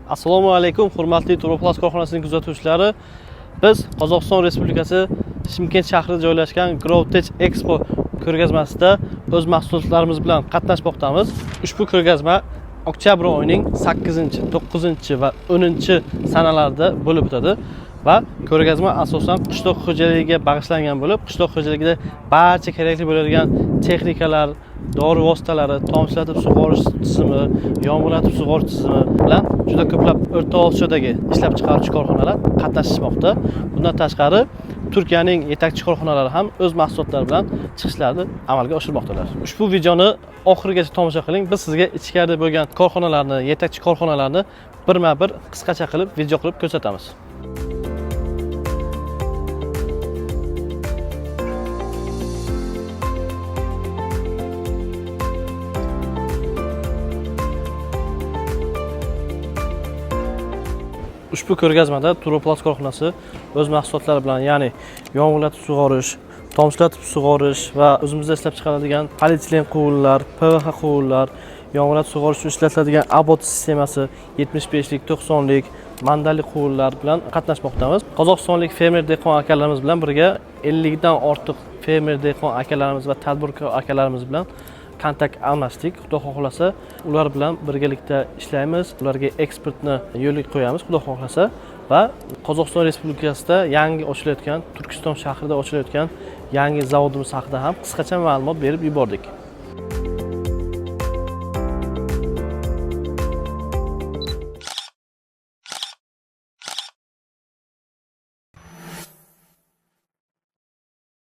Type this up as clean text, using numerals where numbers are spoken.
Assalomu alaykum, hurmatli Turoplast korxonasining kuzatuvchilari. Biz Qozog'iston Respublikasi Chimkent shahrida joylashgan Growtech Expo ko'rgazmasida o'z mahsulotlarimiz bilan qatnashmoqdamiz. Ushbu ko'rgazma oktyabr oyining 8, 9 va 10 sanalarida bo'lib o'tadi va ko'rgazma asosan qishloq xo'jaligiga bag'ishlangan bo'lib, qishloq xo'jaligida barcha kerakli bo'ladigan texnikalar, dori vositalari, tomchilatib sug'orish tizimi, yomg'irlatib sug'orish tizimi bilan juda ko'plab O'rta Osiyodagi ishlab chiqaruvchi korxonalar qatnashmoqda. Bundan tashqari Turkiyaning yetakchi korxonalari ham o'z mahsulotlari bilan chiqishlarni amalga oshirmoqdalar. Ushbu videoni oxirigacha tomosha qiling. Biz sizga ichkarida bo'lgan korxonalarni, yetakchi korxonalarni birma-bir qisqacha qilib video qilib ko'rsatamiz. Ushbu ko'rgazmada Turoplast korxonasi o'z mahsulotlari bilan, ya'ni yomg'irlatib sug'orish, tomchilatib sug'orish va o'zimizda ishlab chiqariladigan polietilen quvurlar, PVH quvurlar, yomg'irlatib sug'orish uchun ishlatiladigan ABOT sistemasi, 75lik, 90lik, mandali quvurlar bilan qatnashmoqdamiz. Qozog'istonlik fermer dehqon akalarimiz bilan birga 50 dan ortiq fermer dehqon akalarimiz va tadbirkor akalarimiz bilan kontakt almashdik. Xudo xohlasa, ular bilan birgalikda ishlaymiz, ularga eksportni yo'lga qo'yamiz, xudo xohlasa, va Qozog'iston Respublikasida yangi ochilayotgan, Turkiston shahrida ochilayotgan yangi zavodimiz haqida ham qisqacha ma'lumot berib yubordik.